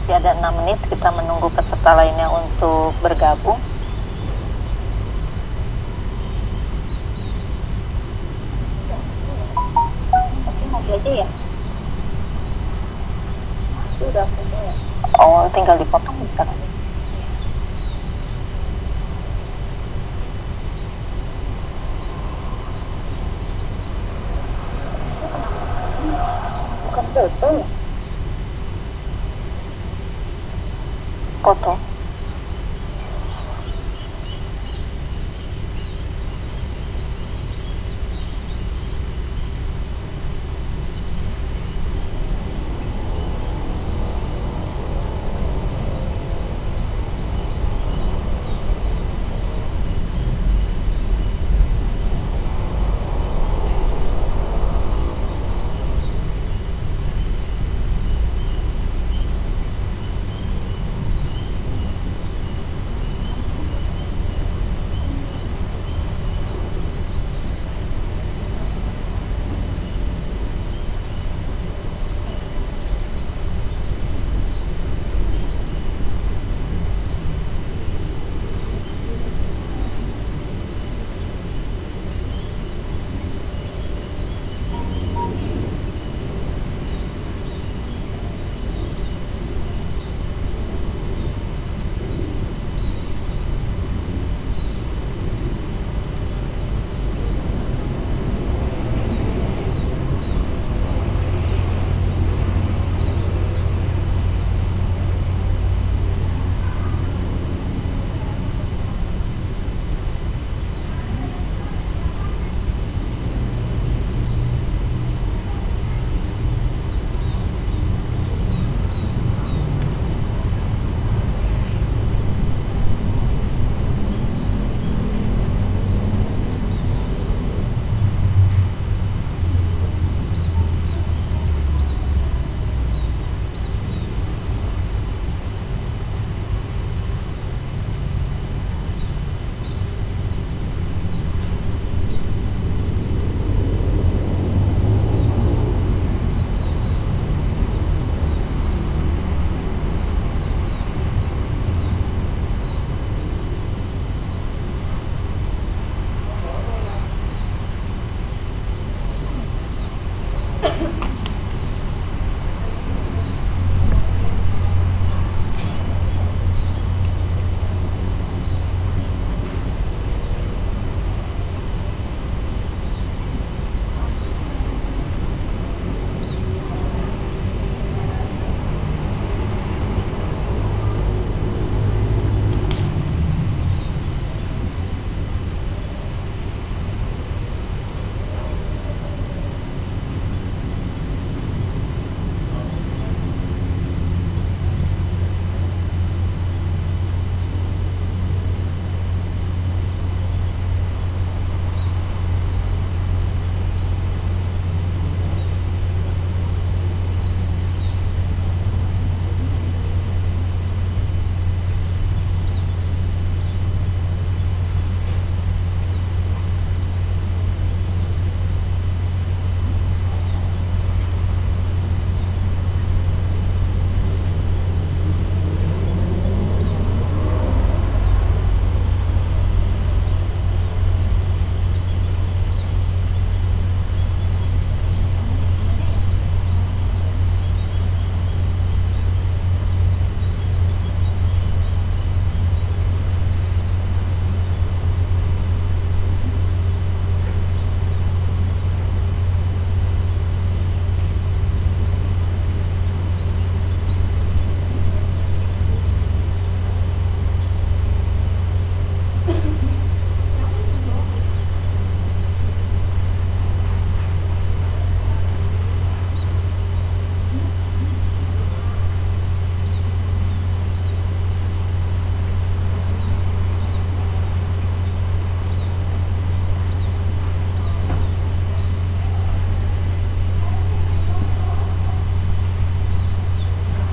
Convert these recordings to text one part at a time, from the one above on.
Masih ada 6 menit, kita menunggu peserta lainnya untuk bergabung. Aja ya. Sudah ya. Oh, tinggal dipotong bentar. Bukan foto ya? Foto.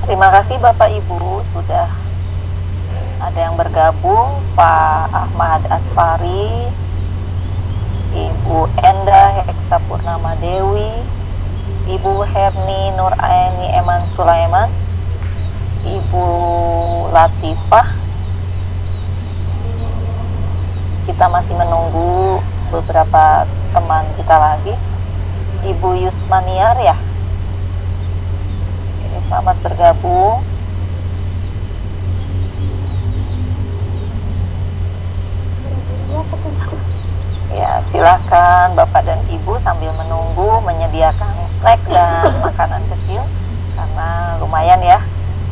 Terima kasih Bapak Ibu sudah ada yang bergabung, Pak Ahmad Asfari, Ibu Enda Heksa Purnama Dewi, Ibu Herni Nuraini Eman Sulaiman, Ibu Ibu Latifah. Kita masih menunggu beberapa teman kita lagi. Ibu Yusmaniar ya. Selamat bergabung. Ya, silakan Bapak dan Ibu sambil menunggu menyediakan snack dan makanan kecil karena lumayan ya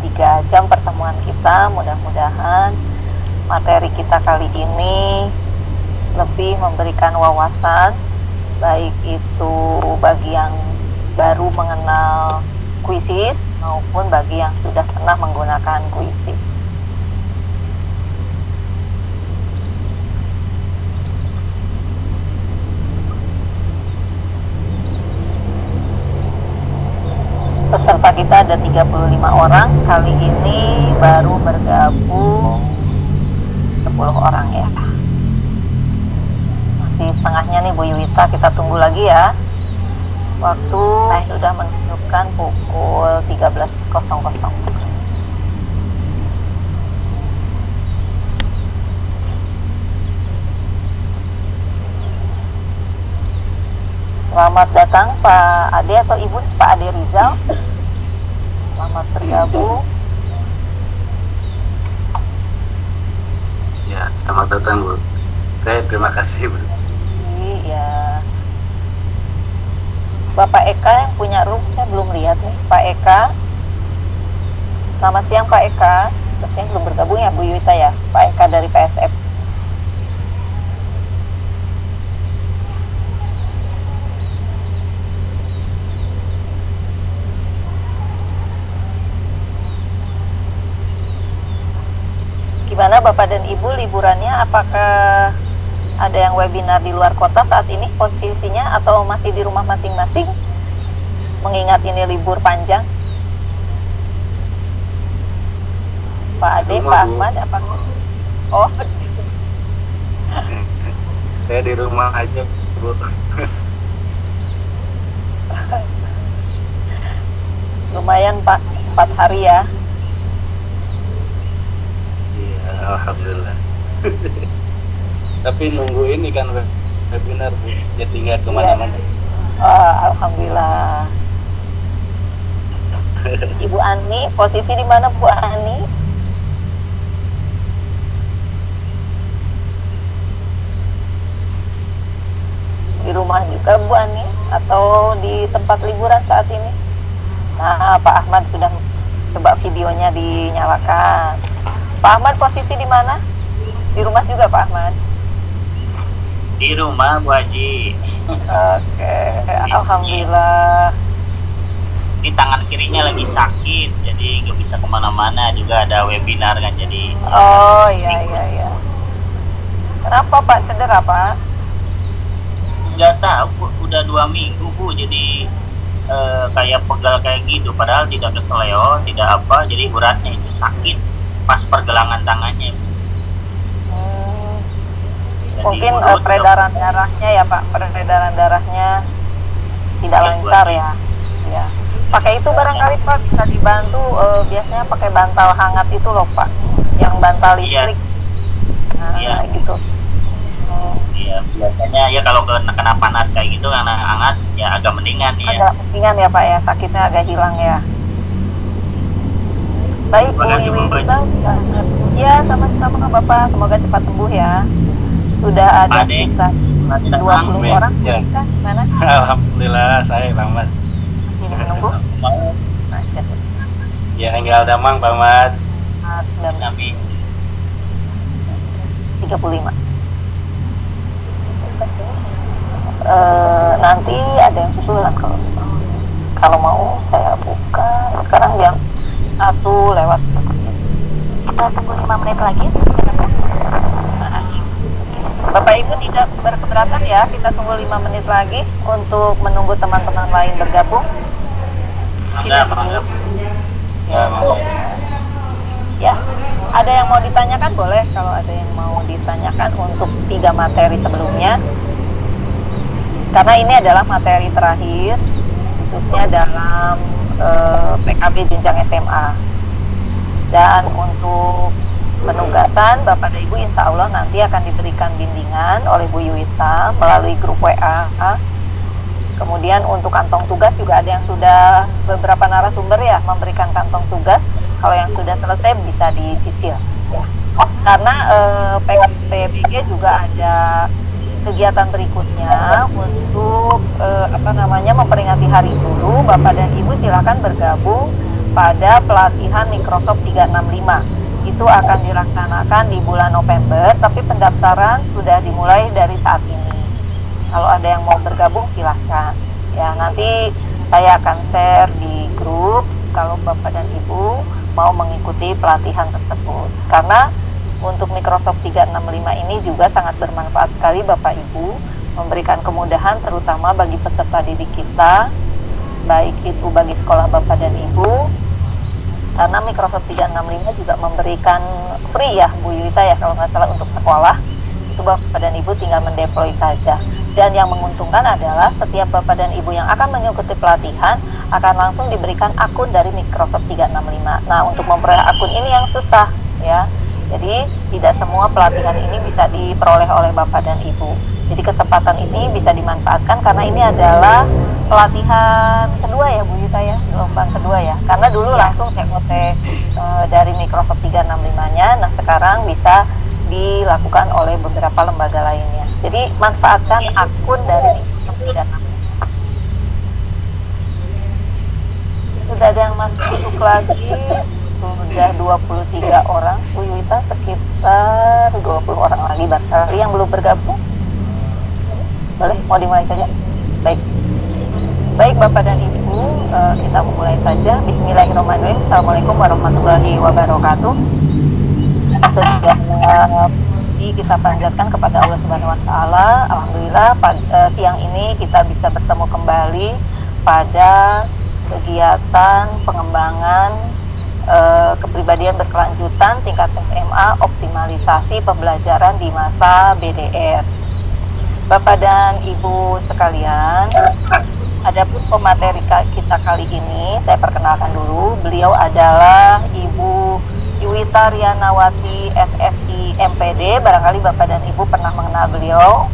3 jam pertemuan kita. Mudah-mudahan materi kita kali ini lebih memberikan wawasan, baik itu bagi yang baru mengenal kuisis maupun bagi yang sudah pernah menggunakan kuisis. Peserta kita ada 35 orang, kali ini baru bergabung 10 orang ya. Masih setengahnya nih Bu Yuwita, kita tunggu lagi ya. Waktu sudah menunjukkan pukul 13.00. Selamat datang Pak Ade atau Ibu, Pak Ade Rizal. Selamat bergabung. Ya, selamat datang Bu. Terima kasih Bu. Iya. Bapak Eka yang punya room, saya belum lihat nih. Pak Eka. Selamat siang Pak Eka. Terusnya belum bergabung ya Bu Yuwita ya. Pak Eka dari PSF. Gimana Bapak dan Ibu liburannya? Apakah ada yang webinar di luar kota saat ini posisinya atau masih di rumah masing-masing? Mengingat ini libur panjang. Pak Ade, Pak Ahmad, apa? Oh, saya di rumah aja Bu. lumayan Pak, 4 hari ya. Alhamdulillah. Tapi nunggu ini kan webinar Bu, jadi nggak kemana-mana. Alhamdulillah. Ibu Ani, posisi di mana Bu Ani? Di rumah juga Bu Ani atau di tempat liburan saat ini? Nah, Pak Ahmad sudah coba videonya dinyalakan. Pak Ahmad posisi di mana? Di rumah juga Pak Ahmad? Di rumah Bu Haji. Oke, alhamdulillah. Di tangan kirinya lagi sakit, jadi nggak bisa kemana-mana. Juga ada webinar kan, jadi. Oh iya. Kenapa Pak, cedera Pak? Nggak tahu, udah 2 minggu Bu, jadi kayak pegal kayak gitu. Padahal tidak kesleo, tidak apa, jadi uratnya itu sakit pas pergelangan tangannya. Mungkin peredaran darahnya ya Pak, peredaran darahnya tidak lancar ya. Ya. Pakai itu barangkali Pak bisa dibantu, biasanya pakai bantal hangat itu loh Pak, yang bantal listrik. Nah, gitu. Iya, biasanya ya kalau kena panas kayak gitu karena hangat ya agak mendingan ya. Agak mendingan ya Pak ya, sakitnya agak hilang ya. Baik Bu Yuwita, ya sama-sama Bapak, semoga cepat sembuh ya. Sudah ada sekitar 20 orang ya. Gimana? Alhamdulillah, saya Bang Mas. Ini menunggu. Ya, enggak ada Mang Bang Mas. 35. Nanti ada yang susulan kalau mau saya buka. Sekarang jam 1:00. Kita tunggu 5 menit lagi. Bapak Ibu tidak berkeberatan ya, kita tunggu 5 menit lagi untuk menunggu teman-teman lain bergabung. Ya, ada yang mau ditanyakan boleh, kalau ada yang mau ditanyakan untuk 3 materi sebelumnya. Karena ini adalah materi terakhir, khususnya dalam PKB jenjang SMA. Dan untuk penugasan Bapak dan Ibu insya Allah nanti akan diberikan bimbingan oleh Bu Yuwita melalui grup WA. Kemudian untuk kantong tugas juga ada yang sudah beberapa narasumber ya memberikan kantong tugas. Kalau yang sudah selesai bisa dicicil ya. Karena PBG juga ada kegiatan berikutnya untuk memperingati Hari Guru. Bapak dan Ibu silakan bergabung pada pelatihan Microsoft 365. Itu akan dilaksanakan di bulan November, tapi pendaftaran sudah dimulai dari saat ini. Kalau ada yang mau bergabung silahkan. Ya, nanti saya akan share di grup kalau Bapak dan Ibu mau mengikuti pelatihan tersebut. Karena untuk Microsoft 365 ini juga sangat bermanfaat sekali Bapak Ibu, memberikan kemudahan terutama bagi peserta didik kita, baik itu bagi sekolah Bapak dan Ibu. Karena Microsoft 365 juga memberikan free ya Bu Yuwita ya kalau nggak salah untuk sekolah. Itu Bapak dan Ibu tinggal mendeploy saja. Dan yang menguntungkan adalah setiap Bapak dan Ibu yang akan mengikuti pelatihan akan langsung diberikan akun dari Microsoft 365. Nah, untuk memperoleh akun ini yang susah ya. Jadi tidak semua pelatihan ini bisa diperoleh oleh Bapak dan Ibu. Jadi kesempatan ini bisa dimanfaatkan karena ini adalah pelatihan kedua ya Bu Yuta ya, gelombang kedua ya. Karena dulu langsung COT dari Microsoft 365-nya, nah sekarang bisa dilakukan oleh beberapa lembaga lainnya. Jadi manfaatkan akun dari Microsoft 365. Sudah ada yang masuk lagi, sudah 23 orang, Bu Yuta sekitar 20 orang lagi barangkali yang belum bergabung. Boleh, mau dimulai saja? Baik Bapak dan Ibu, kita memulai saja. Bismillahirrahmanirrahim. Assalamualaikum warahmatullahi wabarakatuh. Setiap kita panjatkan kepada Allah Subhanahu Wa Taala. Alhamdulillah siang ini kita bisa bertemu kembali pada kegiatan pengembangan kepribadian berkelanjutan tingkat SMA, optimalisasi pembelajaran di masa BDR. Bapak dan Ibu sekalian, adapun pemateri kita kali ini, saya perkenalkan dulu. Beliau adalah Ibu Yuwita Rianawati SSI MPD. Barangkali Bapak dan Ibu pernah mengenal beliau.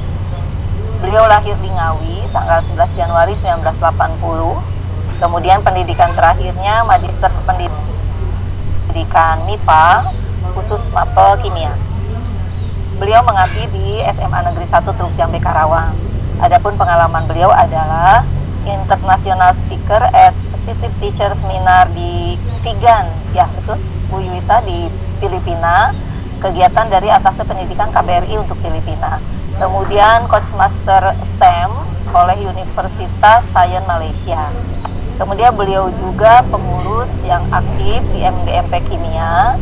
Beliau lahir di Ngawi tanggal 11 Januari 1980. Kemudian pendidikan terakhirnya Magister Pendidikan MIPA, khusus mapel kimia. Beliau mengabdi di SMA Negeri 1 Truk Jambe Karawang. Adapun pengalaman beliau adalah International Speaker at Positive Teacher Seminar di Tigan, ya betul Bu Yuwita, di Filipina, kegiatan dari Atasé Pendidikan KBRI untuk Filipina. Kemudian Coach Master STEM oleh Universitas Sains Malaysia. Kemudian beliau juga pengurus yang aktif di MGMP Kimia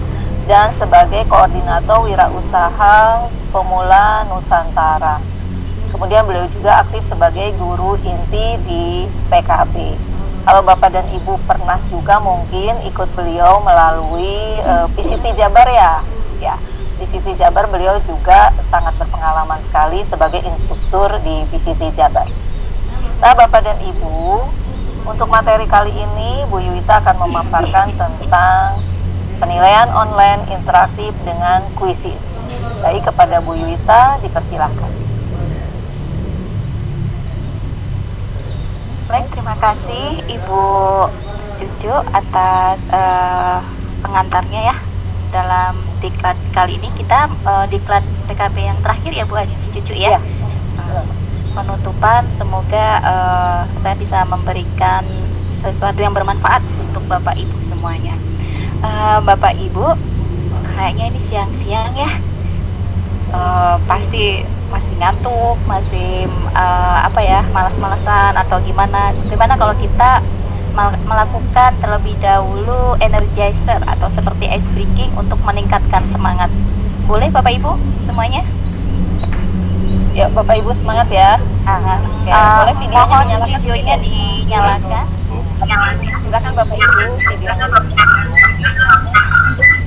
dan sebagai koordinator wirausaha pemula Nusantara. Kemudian beliau juga aktif sebagai guru inti di PKB. Kalau Bapak dan Ibu pernah juga mungkin ikut beliau melalui PCT Jabar ya. Di PCT Jabar beliau juga sangat berpengalaman sekali sebagai instruktur di PCT Jabar. Nah Bapak dan Ibu, untuk materi kali ini Bu Yuwita akan memaparkan tentang penilaian online interaktif dengan kuisis. Baik, kepada Bu Yuwita dipersilahkan. Baik, terima kasih Ibu Cucu atas pengantarnya ya. Dalam diklat kali ini kita diklat PKB yang terakhir ya Bu Cucu ya. Penutupan, semoga saya bisa memberikan sesuatu yang bermanfaat untuk Bapak Ibu semuanya. Bapak Ibu, kayaknya ini siang-siang ya, pasti masih ngantuk, masih malas-malasan atau gimana kalau kita melakukan terlebih dahulu energizer atau seperti ice breaking untuk meningkatkan semangat. Boleh Bapak Ibu semuanya? Ya Bapak Ibu semangat ya. Boleh videonya dinyalakan. Silakan Bapak Ibu videonya.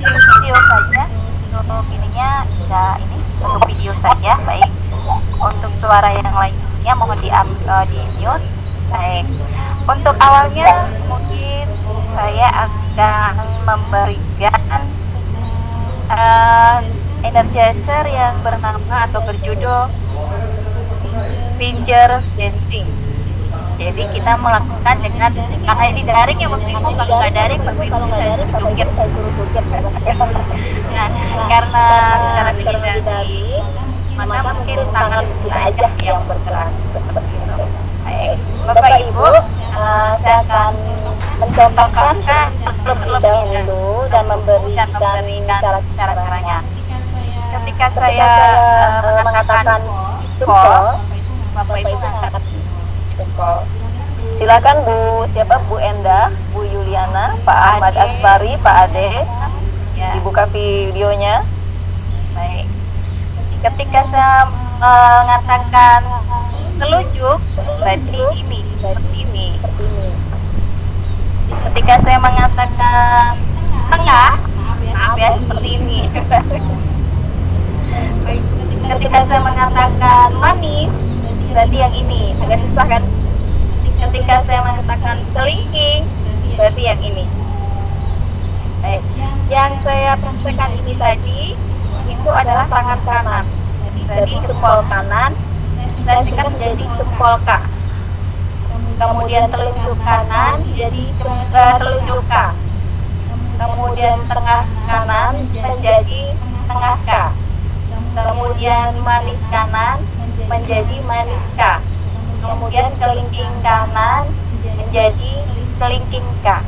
Video saja untuk ininya ya, ini untuk video saja. Baik, untuk suara yang lainnya mohon di mute. Baik, untuk awalnya mungkin saya akan memberikan energizer yang bernama atau berjudul finger dancing. Jadi kita melakukan dengan, karena ini daring ya Bapak Ibu, kalau nggak daring Bapak Ibu bisa joget. Nah, karena secara dihindari, maka mungkin tangan kita aja yang bergerak seperti itu. Baik, Bapak Ibu, saya akan mencontohkan terlebih dahulu dan memberikan cara-caranya. Ketika saya mengatakan jempol, Bapak Ibu mengatakan jempol. Silakan Bu, siapa? Bu Endah, Bu Yuliana, Pak Ahmad Asbari, Pak Ade, Ya. dibuka videonya. Baik. Ketika saya mengatakan telunjuk, berarti ini, seperti ini. Ketika saya mengatakan tengah, maaf ya, seperti ini. Ketika saya mengatakan manis, berarti yang ini. Agak susah kan? Ketika saya mengatakan kelingking, berarti yang ini. Baik. Yang saya praktekkan ini tadi itu adalah tangan kanan. Jadi jempol kanan saya singkat menjadi jempol K. Kemudian telunjuk kanan jadi telunjuk K. Kemudian tengah kanan menjadi tengah K. Kemudian manis kanan menjadi manis K. Kemudian kelingking kanan menjadi kelingking K.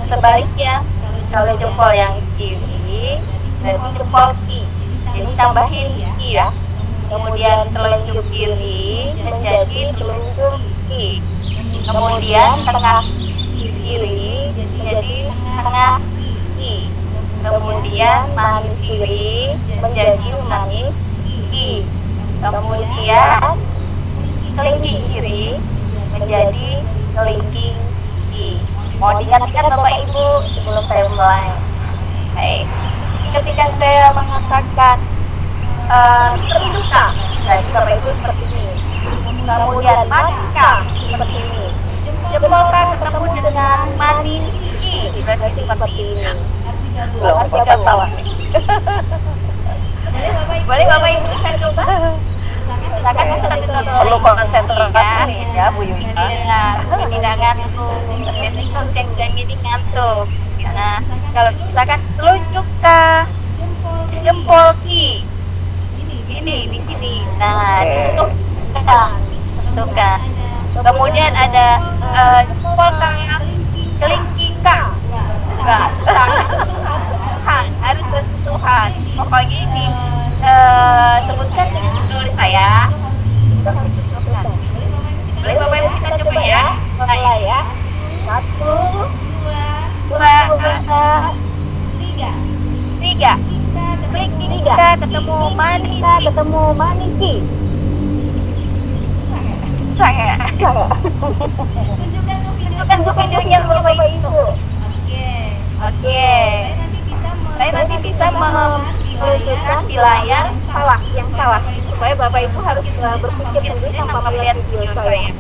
Sebaliknya, kalau jempol yang kiri berarti jempol Ki. Jadi tambahin Ki ya. Kemudian telunjuk kiri menjadi telunjuk Ki. Kemudian tengah kiri menjadi tengah Ki. Kemudian manis kiri menjadi manis Ki. Kemudian kelingking kiri menjadi kelingking Ki. Mau diingatkan Bapak Ibu sebelum saya mulai. Baik. Ketika saya mengatakan terbuka, berarti Bapak Ibu seperti ini. Kemudian manika seperti ini. Jempol K ketemu dengan manis I, berarti seperti ini. Belum apa salah. Boleh Bapak Ibu saya coba? Silakan Perlu konsentrasi nih ya Bu Yuna. Iya, tidak ngantuk. Jadi kalau ceng-ceng ini ngantuk. Nah, kalau misalkan telunjuk K, jempol Ki. Ini di sini. Nah, tentukan. Kemudian ada jempol K, kelingking K. Enggak, sentuhan, harus bersentuhan. Pokoknya ini sebutkan dengan tulis saya. Boleh Bapak Ibu kita coba ya. Mulai ya. 1, 2, 3. Kelingking K ketemu manis Ki. Sangat. Tunjukkan ke videonya Bapak Ibu. Oke. Saya nanti bisa menunjukkan di layar yang salah supaya Bapak Ibu harus berpikir sendiri tanpa melihat video saya.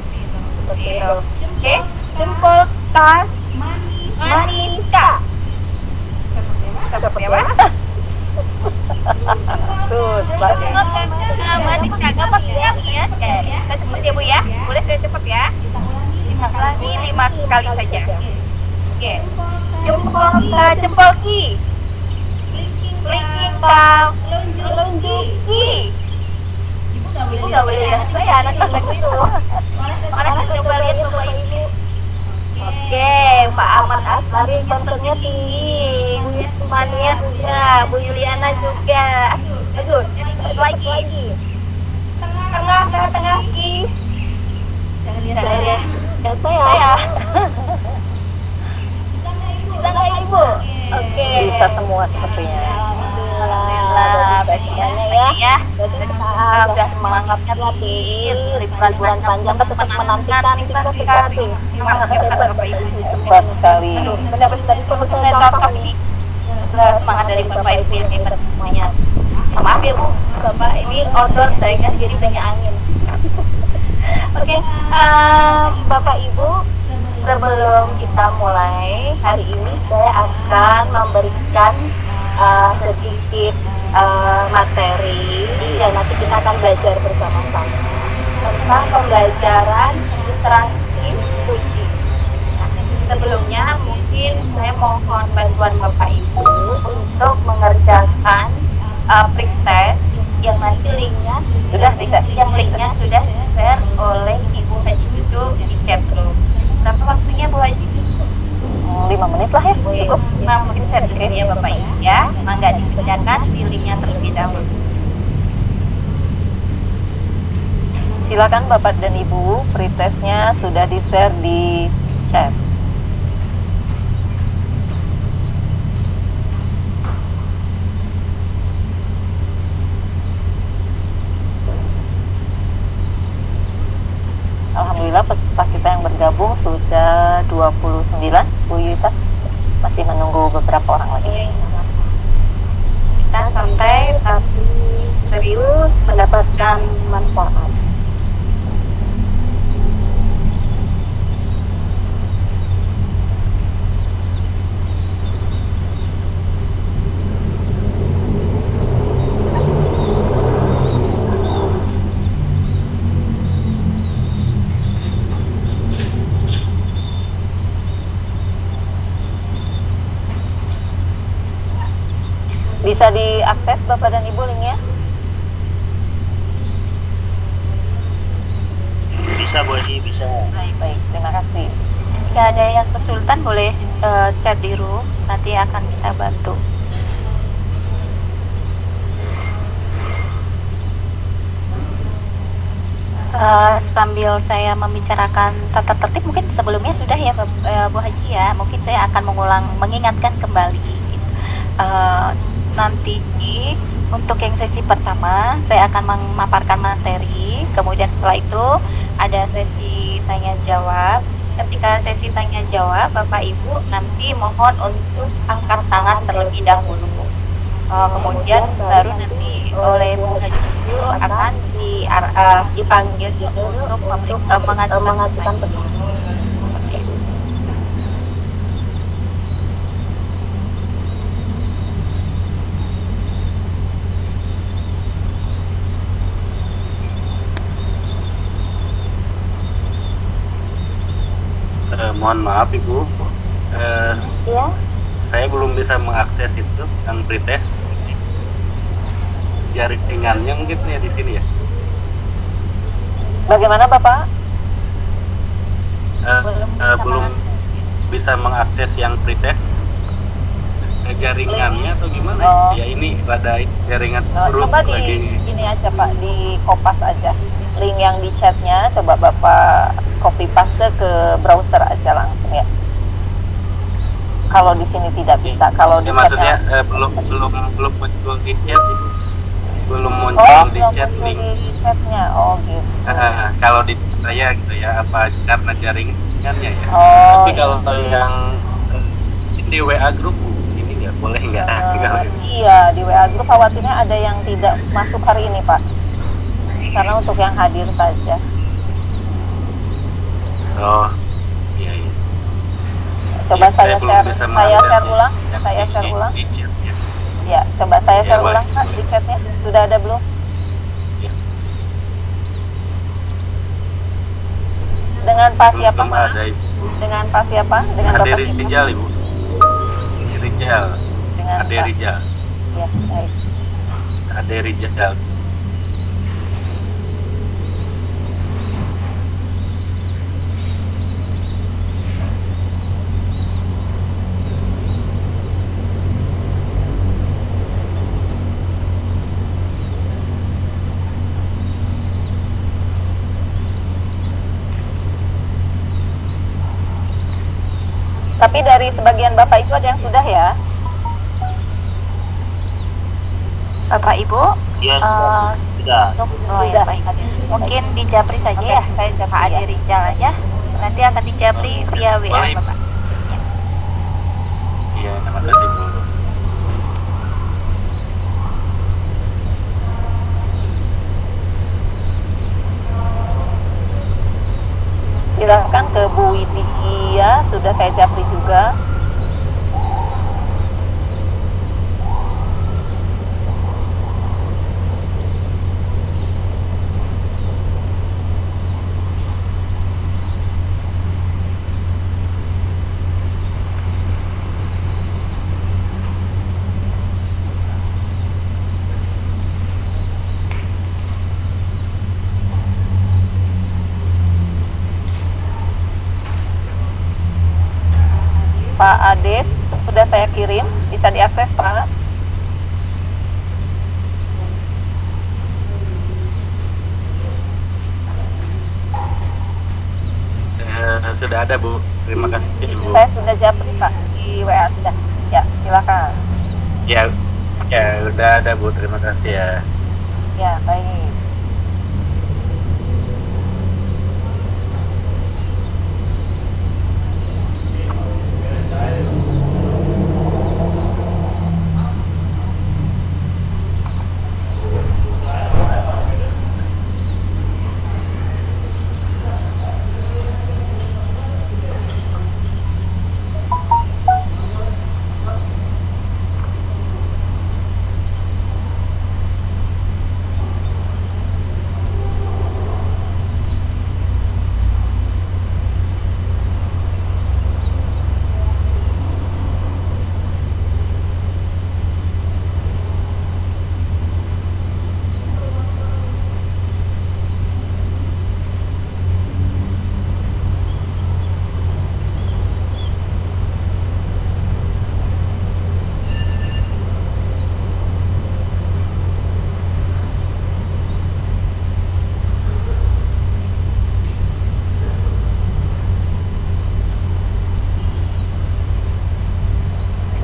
Seperti itu. Oke. Jempol K, manis K. Seperti apa? Tuh, Manis K, gampang sekali ya. Saya cepat ya Bu ya. Boleh saya cepat ya? Lagi 5 kali saja. Oke. Jempol K, jempol Ki. Kelingking K, telunjuk Ki. Ibu nggak boleh lihat saya, nanti lagu itu. Mana kita coba lihat Bapak Ibu. Oke, Pak Ahmad Asbari kontennya tinggi, Bu Yusmania juga, Bu Yuliana juga. Bagus, lagi. Tengah Ki. Jangan ya. Saya. Bisa nggak Ibu? Oke. Bisa semua sepertinya. Alhamdulillah, ya. Sudah semangatnya tadi, liburan bulan panjang tetap menantikan investasi. Semangat Bapak Ibu. Hebat sekali. Benar-benar saya cocok nih. Semangat dari Bapak Ibu yang hebat semuanya. Maaf ya Bu, Bapak ini outdoor saya jadi banyak angin. Oke, Bapak Ibu, sebelum kita mulai hari ini saya akan memberikan sedikit materi yang nanti kita akan belajar bersama-sama tentang pembelajaran interaksi puisi. Nah, sebelumnya mungkin saya mohon bantuan Bapak Ibu untuk mengerjakan pretest yang nanti linknya sudah di-share oleh Ibu Haji Cucu di chat room. Berapa waktunya Bu Haji? 5 menit lah ya, cukup. 5 menit ya Bapak Ibu ya. Mangga dikerjakan di linknya terlebih dahulu. Silakan Bapak dan Ibu, pretestnya sudah di-share di chat. Alhamdulillah peserta kita yang bergabung sudah 29. Bu Yita masih menunggu beberapa orang lagi. Kita santai tapi serius mendapatkan manfaat. Bisa diakses Bapak dan Ibu linknya? Bisa Bu Haji, bisa. Baik, terima kasih. Jika ada yang kesulitan boleh chat di room, nanti akan kita bantu. Sambil saya membicarakan tata tertib, mungkin sebelumnya sudah ya Bu Haji ya, mungkin saya akan mengingatkan kembali. Nanti untuk yang sesi pertama saya akan memaparkan materi, kemudian setelah itu ada sesi tanya jawab. Ketika sesi tanya jawab Bapak Ibu nanti mohon untuk angkat tangan terlebih dahulu, kemudian baru nanti oleh Bu Haji itu akan dipanggil untuk mengajukan pertanyaan. Mohon maaf Ibu, Ya, saya belum bisa mengakses itu yang pretest. Jaringannya mungkin ya di sini ya. bagaimana Bapak? Belum bisa mengakses yang pretest. Jaringannya atau gimana? Oh. Ya ini rada jaringan buruk Coba lagi. ini aja Pak, di kopas aja link yang di chatnya, coba Bapak copy paste ke browser aja langsung ya. Kalau di sini tidak bisa, kalau di Ya maksudnya chatnya belum muncul di chat Ibu. Belum oh muncul di belum chat muncul link. di chatnya, oh gitu. Kalau di saya gitu ya, apa karena jaringannya ya. Oh, Tapi kalau yang di WA grup ini nggak boleh nggak? iya, di WA group khawatirnya ada yang tidak masuk hari ini Pak, karena untuk yang hadir saja. Oh, iya iya. Coba Ya, saya belum share, bisa saya mengakses share ulang, yang saya di- share ulang. di chat, ya. Ya, coba saya Ya, share boleh. ulang Pak di chatnya, sudah ada belum? Ya. Dengan Pak siapa Belum Pak? ada Ibu. Dengan Pak siapa? Dengan Ade Bapak siapa? Rijal Ibu. Rijal. Dengan Ade Pak. Rijal. Ya, baik. Ade Rijal. Tapi dari sebagian Bapak itu ada yang sudah ya? Bapak Ibu Ya, eh, sudah. oh ya baik, mungkin di Japri saja Oke, ya, saya Pak Japri Ade ya. Rijal aja, nanti akan di Japri via WA Boleh. Bapak. Iya, terima kasih Bu. Silakan ke Bu Widya sudah saya japri juga. Pak Ade sudah saya kirim, bisa diakses Pak. Sudah ada Bu, terima kasih Bu. Saya sudah japri Pak di WA sudah. Ya, silakan. Ya, ya udah ada Bu, terima kasih ya. Ya, baik.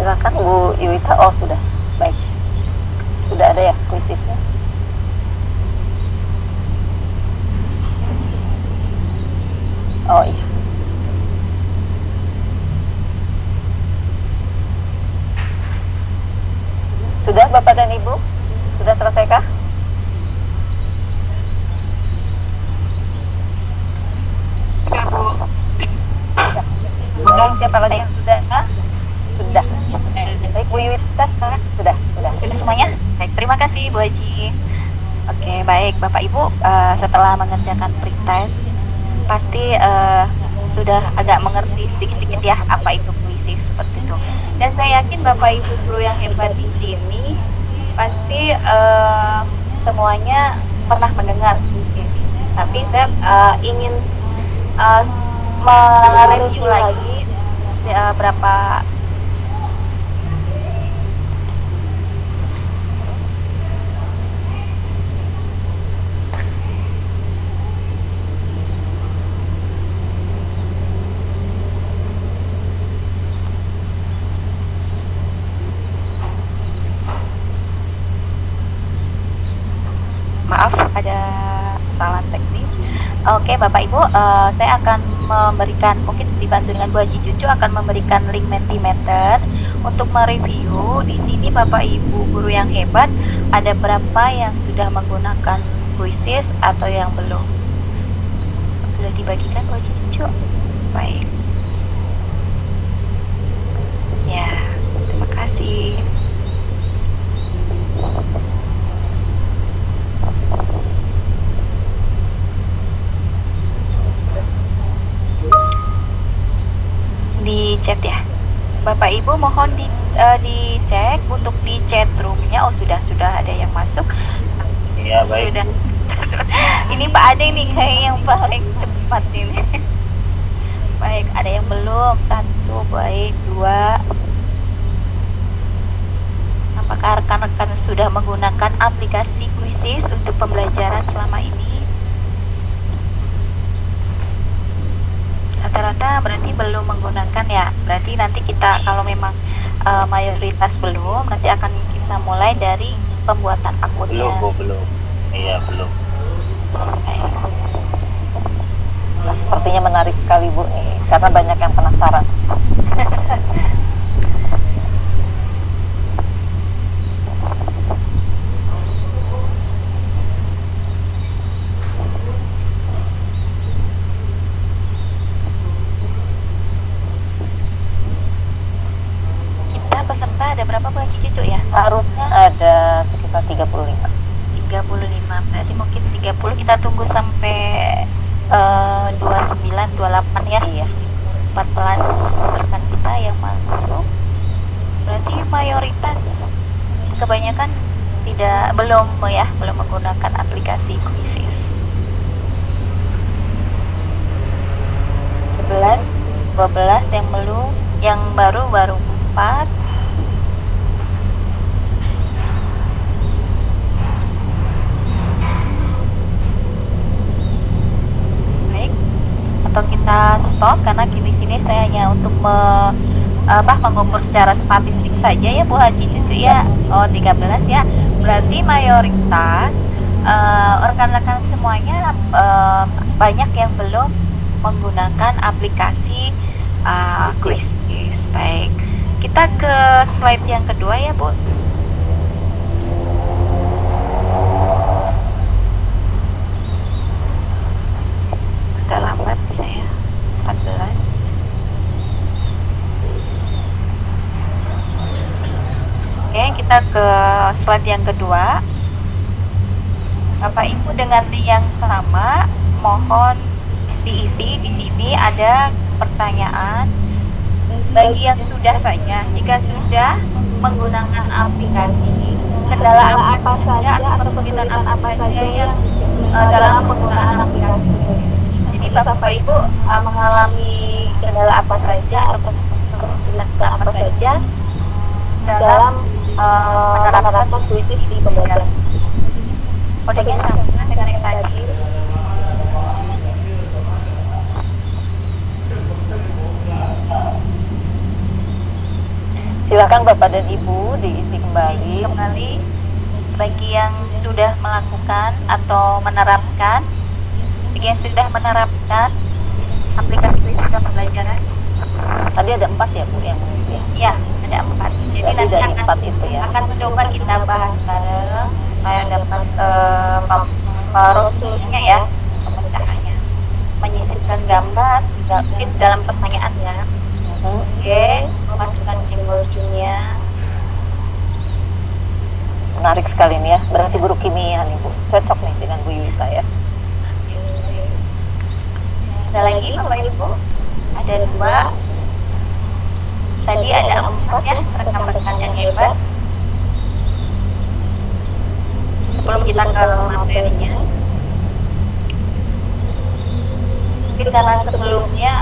Silakan Bu Iwita. Oh sudah, baik. Sudah ada ya kuisisnya. Oh iya. Sudah Bapak dan Ibu? Sudah selesaikah? Sudah Bu. Sudah. Siapa lagi yang sudah? Sudah. Baik Bu Iwita, sudah. Sudah semuanya? Baik, terima kasih Bu Haji. Oke, baik Bapak Ibu, setelah mengerjakan pretest pasti sudah agak mengerti sedikit-sedikit ya apa itu puisi seperti itu. Dan saya yakin Bapak Ibu guru yang hebat di sini pasti semuanya pernah mendengar puisi. Tapi saya ingin mereview lagi berapa maaf ada kesalahan teknis. Oke Bapak Ibu, saya akan memberikan, mungkin dibantu dengan Bu Haji Cucu akan memberikan link Mentimeter untuk mereview. Di sini Bapak Ibu guru yang hebat, ada berapa yang sudah menggunakan Quizzes atau yang belum? Sudah dibagikan Bu Haji Cucu? Baik. Ya, terima kasih. Di chat ya, Bapak Ibu mohon dicek untuk di chat roomnya. Oh sudah ada yang masuk. Iya baik. Sudah. Ini Pak Ade nih kayak yang paling cepat ini. Baik, ada yang belum? 1, baik 2. Apakah rekan-rekan sudah menggunakan aplikasi Quizzes untuk pembelajaran selama ini? Rata-rata berarti belum menggunakan ya. Berarti nanti kita kalau memang mayoritas belum, nanti akan kita mulai dari pembuatan akunnya. Belum. Iya belum. Baik. Sepertinya menarik sekali Bu nih, karena banyak yang penasaran. kita ada berapa Bu Haji Cucu ya? Harusnya ada sekitar 35. 35, berarti mungkin 30 kita tunggu sampai 29, 28 ya. Iya. 14 rekan kita yang masuk. Berarti mayoritas kebanyakan belum menggunakan aplikasi Quizzes. 11, 12 yang baru 4. Atau kita stop karena di sini saya hanya untuk mengukur secara statistik saja ya Bu Haji Cucu ya. 13 ya. Berarti mayoritas rekan-rekan semuanya banyak yang belum menggunakan aplikasi Quizzes. Baik. Kita ke slide yang kedua ya Bu. Agak lambat saya. 14. Oke, kita ke slide yang kedua. Bapak Ibu dengan link yang sama, mohon diisi. Di sini ada pertanyaan bagi yang sudah saja. Jika sudah menggunakan aplikasi, kendala apa saja atau kesulitan apa saja yang dalam penggunaan aplikasi. Jadi Bapak Ibu mengalami kendala apa saja atau kesulitan apa saja dalam menerapkan Quizzes di pembelajaran. Kodenya sama dengan yang tadi. Silakan Bapak dan Ibu diisi kembali. Bagi yang sudah melakukan atau menerapkan, bagi yang sudah menerapkan aplikasi Quizzes pembelajaran. Tadi ada 4 ya Bu yang mengisi. Ya, ada 4. Jadi nanti dari akan 4 itu ya. Akan coba kita bahas bareng supaya dapat prosedurnya ya, pemecahannya. Menyisipkan gambar mungkin dalam pertanyaan ya. Oke, memasukkan simbol kimia. Menarik sekali nih ya. Berarti guru kimia nih Bu. Cocok nih dengan Bu Yuita ya. Ada lagi Bapak Ibu? Ada 2. Tadi ada 4 ya, rekan-rekan yang hebat. Sebelum kita ke materinya, mungkin karena sebelumnya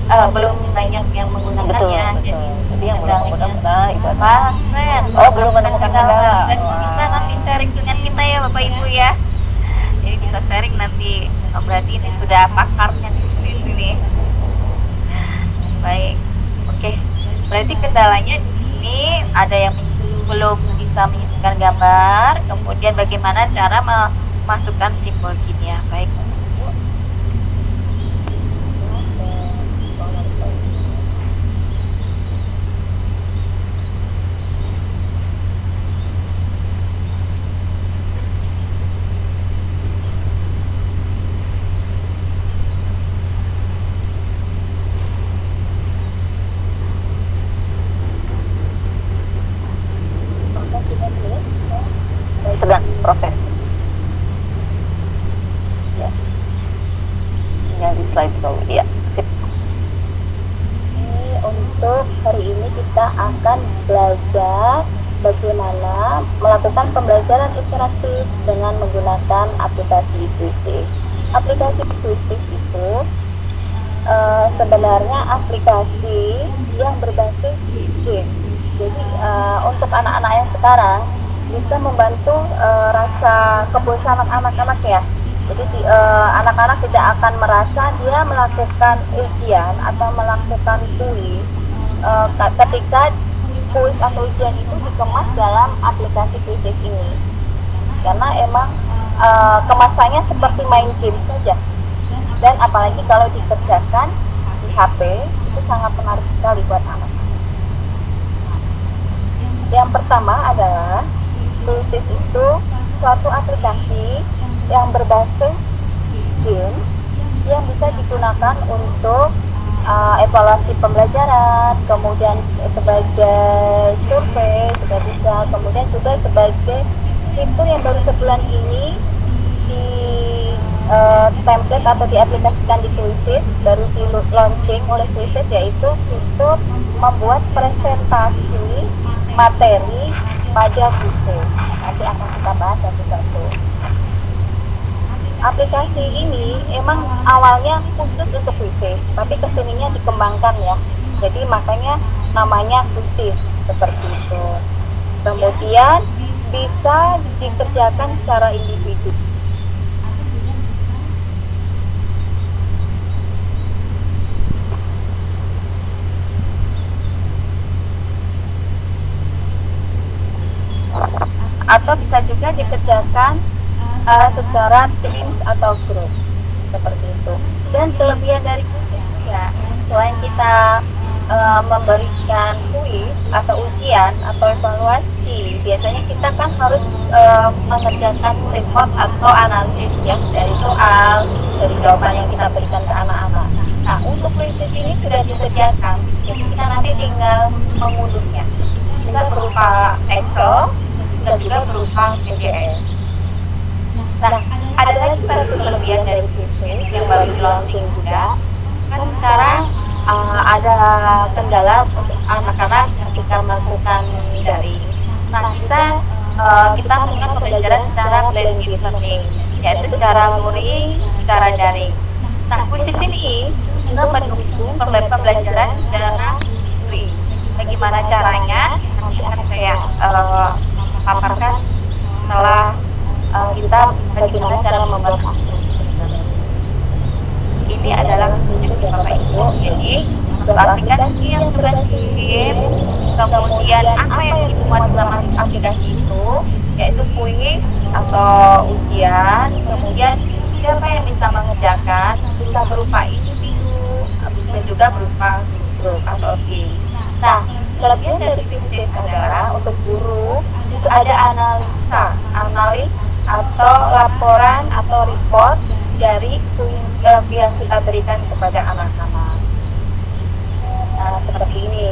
belum banyak yang menggunakannya. Jadi yang mudah-mudahan itu Pak Ren, belum menemukan kendala. Dan bisa nanti sharing dengan kita ya Bapak Ibu ya. Jadi bisa sharing nanti. Berarti ini sudah pakarnya di sini. Baik, oke. Berarti kendalanya di sini ada yang belum bisa menyisipkan gambar, kemudian bagaimana cara memasukkan simbol kimia. Baik. Sedang proses. Ya. Tinggal di slide dulu. Ya. Sip. Untuk hari ini kita akan belajar bagaimana melakukan pembelajaran interaktif dengan menggunakan aplikasi Quizzes. Aplikasi Quizzes itu sebenarnya aplikasi yang berbasis game. Jadi untuk anak-anak yang sekarang bisa membantu rasa kebosanan anak-anak ya. Jadi anak-anak tidak akan merasa dia melakukan ujian atau melakukan kuis ketika kuis atau ujian itu dikemas dalam aplikasi Quizzes ini. Karena emang kemasannya seperti main game saja. Dan apalagi kalau dikerjakan di HP itu sangat menarik sekali buat anak. Yang pertama adalah Quizzes itu suatu aplikasi yang berbasis game yang bisa digunakan untuk evaluasi pembelajaran, kemudian sebagai survei juga bisa, kemudian juga sebagai fitur yang baru sebulan ini di template atau diaplikasikan di Quizizz, baru di launching oleh Quizizz, yaitu fitur membuat presentasi materi pada Quizizz. Nanti akan kita bahas satu-satu. Aplikasi ini emang awalnya khusus untuk Quizizz, tapi kesininya dikembangkan ya. Jadi makanya namanya Quizizz seperti itu. Kemudian bisa dikerjakan secara individu. Atau bisa juga dikerjakan secara teams atau grup seperti itu. Dan kelebihan dari Quizizz ya, selain kita memberikan kuis atau ujian atau evaluasi, biasanya kita kan harus mengerjakan report atau analisis ya dari soal, dari jawaban yang kita berikan ke anak-anak. Nah, untuk Quizizz ini sudah disediakan, jadi kita nanti tinggal mengunduhnya. Bisa berupa Excel, bisa juga berupa PDF. Nah, ada lagi satu kelebihan dari Quizizz yang baru di launching juga. Kan sekarang ada kendala untuk anak-anak ketika melakukan daring. Nah, kita melakukan pembelajaran secara blended learning, yaitu secara luring, secara daring. Nah, Quizizz ini juga mendukung pembelajaran secara luring. Bagaimana caranya? Nanti akan saya paparkan setelah kita bagaimana cara membuat ini adalah Quizizz Bapak Ibu. Jadi untuk aplikasi yang berbasis game, kemudian apa yang dimuat dalam aplikasi itu, yaitu kuis atau ujian, kemudian siapa yang bisa mengerjakan, bisa berupa individu, bisa juga berupa grup atau tim. Nah, kelebihan dari Quizizz adalah untuk guru itu ada analis atau laporan atau report dari kuis yang kita berikan kepada anak-anak. Nah, seperti ini.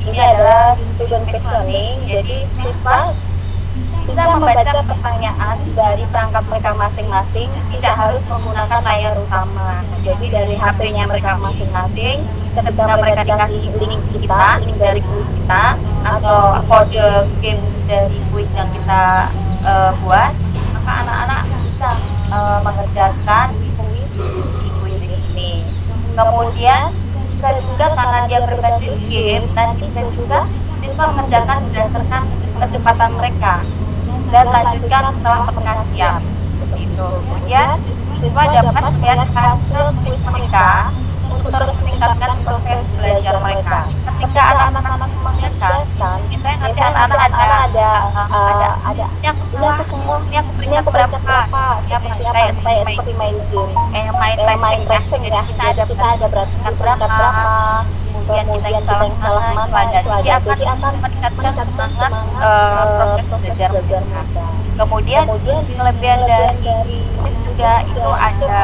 Ini adalah student based learning. Jadi siswa bisa membaca pertanyaan dari perangkat mereka masing-masing, tidak harus menggunakan layar utama. Jadi dari HP-nya mereka masing-masing, ketika mereka dikasih link dari kuis kita atau kode game dari kuis yang kita buat, maka anak-anak bisa mengerjakan kuis di kuis ini. Kemudian bisa juga karena dia berbasis game, dan bisa juga siswa mengerjakan berdasarkan kecepatan mereka dan lanjutkan setelah setengah jam seperti itu. Kemudian siswa dapat melihat hasil kuis mereka untuk terus meningkatkan proses belajar mereka. Ketika anak-anak mengerjakan, misalnya nanti anak-anak ada ini aku peringkat berapa, kayak seperti main game, main racing ya. Kita ada peringkat berapa, kemudian kita salah mana itu ada, jadi akan meningkatkan semangat proses belajar mereka. Kemudian kelebihan dari juga itu ada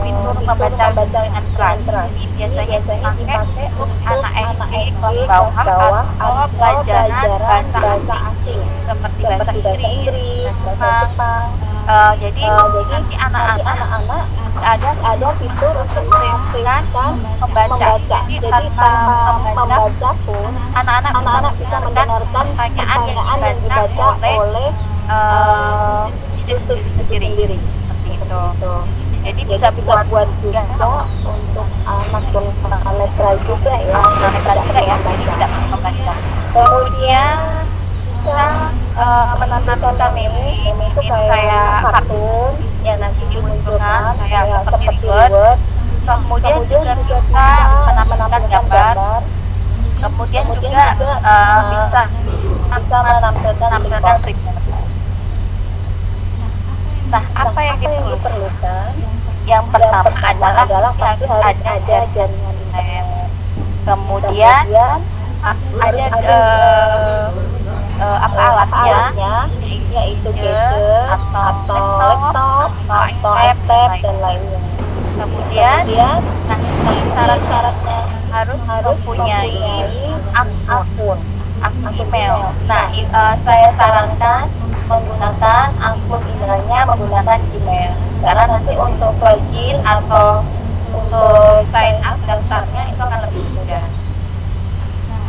fitur membaca dengan keras. Ini biasanya dipakai untuk anak SD kelas bawah atau pelajaran bahasa asing seperti bahasa Inggris, bahasa Jepang. Jadi nanti anak-anak ada fitur untuk mengakseskan membaca. Jadi tanpa membaca pun anak-anak bisa mendengarkan pertanyaan yang dibaca oleh diri sendiri seperti itu. Jadi bisa buat juga untuk anak tunanetra juga ya, jadi tidak membaca. Kemudian bisa menampilkan meme itu kayak kartun yang nanti dimunculkan kayak seperti Word. Kemudian juga bisa menampilkan gambar. Kemudian juga bisa menampilkan report. Nah, apa yang diperlukan? Yang pertama adalah pasti harus ada jaringan internet. Kemudian ada apa alatnya, yaitu gadget atau laptop atau iPad dan lainnya. Kemudian, nah ini syarat-syaratnya harus mempunyai akun email. Nah, saya sarankan menggunakan akun emailnya menggunakan Gmail. Karena nanti untuk login atau untuk sign up daftarnya itu akan lebih mudah.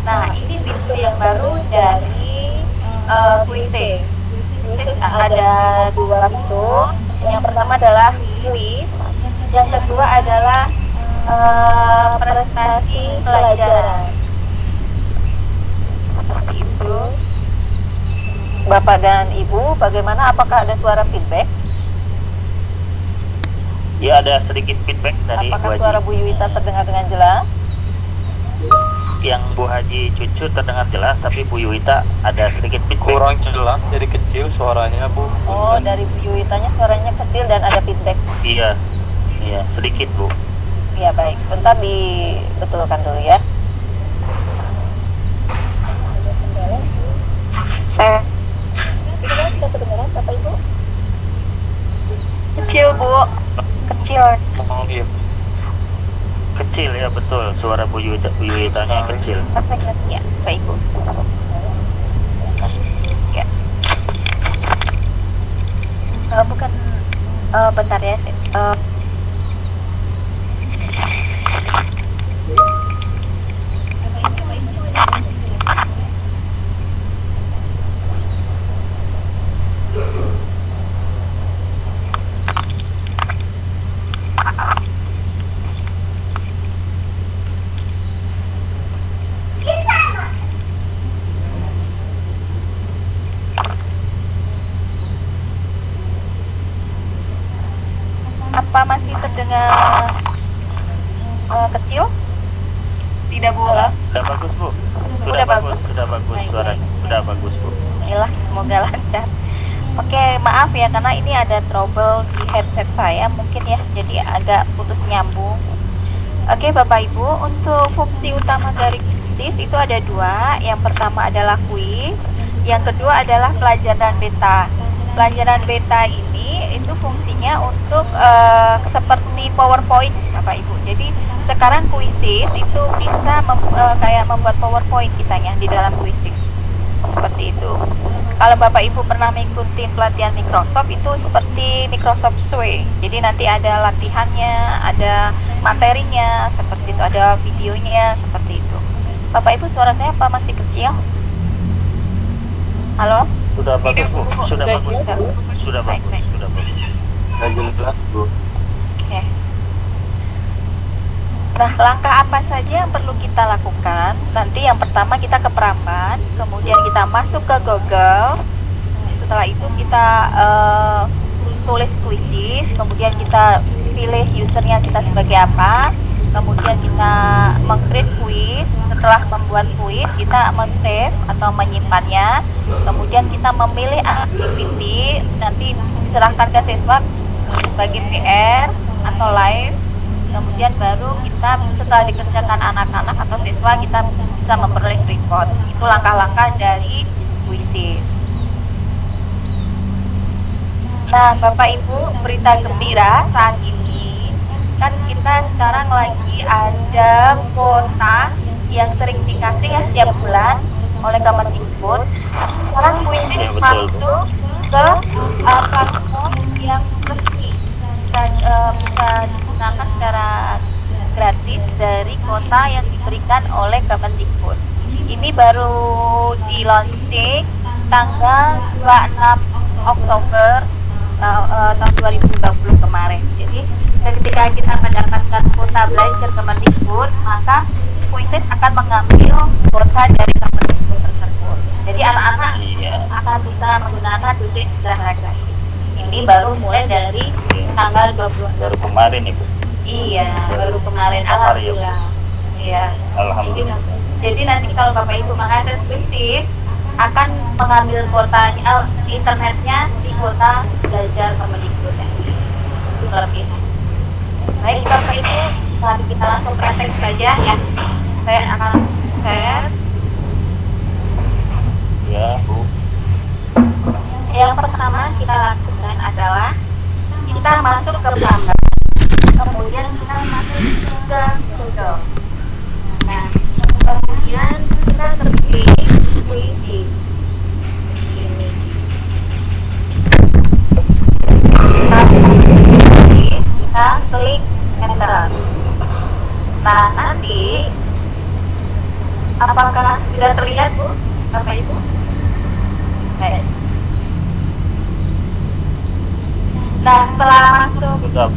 Nah, ini fitur yang baru dari Quizzes. Quizzes ada dua fitur. Yang pertama adalah quiz, yang kedua adalah prestasi pelajaran. Seperti itu. Bapak dan Ibu, bagaimana? Apakah ada suara feedback? Ya, ada sedikit feedback dari Bu Apakah Haji. suara Bu Yuwita terdengar dengan jelas? Yang Bu Haji Cucu terdengar jelas, tapi Bu Yuwita ada sedikit feedback. Kurang jelas, jadi kecil suaranya Bu. Oh, dari Bu Yuwitanya suaranya kecil dan ada feedback. Iya, sedikit Bu. Ya baik, bentar dibetulkan dulu ya. Saya Sudah kedengaran Bapak Ibu? kecil Bu, kecil. Oh, iya. Kecil ya, betul. Suara Bu Yuwitanya kecil. Ya, baik Bu. Ya. Bukan, bentar ya. Apa masih terdengar kecil? Tidak Bu. Sudah bagus Bu. Sudah bagus. Sudah bagus Baik, suaranya. Sudah bagus Bu. Inilah, semoga lancar. Oke, maaf ya karena ini ada trouble di headset saya mungkin ya, jadi agak putus nyambung. Oke Bapak Ibu, untuk fungsi utama dari quiz itu ada dua. Yang pertama adalah quiz, yang kedua adalah pelajaran beta. Pelajaran beta ini itu fungsinya untuk seperti PowerPoint Bapak Ibu. Jadi sekarang quizzes itu bisa kayak membuat PowerPoint kitanya di dalam quizzes. Seperti itu. Kalau Bapak Ibu pernah mengikuti pelatihan Microsoft itu seperti Microsoft Suite. Jadi nanti ada latihannya, ada materinya, seperti itu, ada videonya, seperti itu. Bapak Ibu suara saya apa masih kecil? Halo? Sudah bagus Bu. Sudah bagus. Sudah. Sudah Baik, bagus. baik. Sudah bagus. Sudah jelas Bu. Oke. Nah, langkah apa saja yang perlu kita lakukan? Nanti yang pertama kita ke Pramban, kemudian kita masuk ke Google. Setelah itu kita tulis quizzes, kemudian kita pilih usernya kita sebagai apa, kemudian kita meng-create quiz. Setelah membuat quiz, kita men-save atau menyimpannya, kemudian kita memilih activity, nanti diserahkan ke siswa sebagai PR atau live. Kemudian baru kita setelah dikerjakan anak-anak atau siswa kita bisa memperoleh report. Itu langkah-langkah dari quizzes. Nah, Bapak Ibu, berita gembira saat ini kan kita sekarang lagi ada kuota yang sering dikasih ya setiap bulan oleh Kemendikbud. Sekarang quizzes Ya, betul. masuk ke platform yang resmi. Bisa digunakan secara gratis dari kuota yang diberikan oleh Kemendikbud. Ini baru di launching tanggal 26 Oktober tahun 2020 kemarin. Jadi ketika kita mendapatkan kuota belajar Kemendikbud, maka quizzes akan mengambil kuota dari Kemendikbud tersebut. Jadi anak-anak akan bisa menggunakan quizzes secara gratis. Ini baru mulai dari tanggal 20 Baru kemarin Ibu. Iya, baru kemarin. Hari ya, Bu? Alhamdulillah. Iya. Alhamdulillah. Jadi nanti kalau Bapak Ibu mengakses quizzes akan mengambil kuotanya, internetnya di kuota belajar Kemendikbud. Itu kelebihan. Baik Bapak Ibu, mari kita langsung praktek saja ya. Saya akan share. Ya Bu. Yang pertama kita lakukan adalah kita masuk ke Pramban. kemudian kita masuk ke Google. Nah, kemudian kita klik puisi ini. Kita klik enter. Nah, nanti apakah sudah terlihat, Bu, Bapak Ibu? Baik. Nah, setelah masuk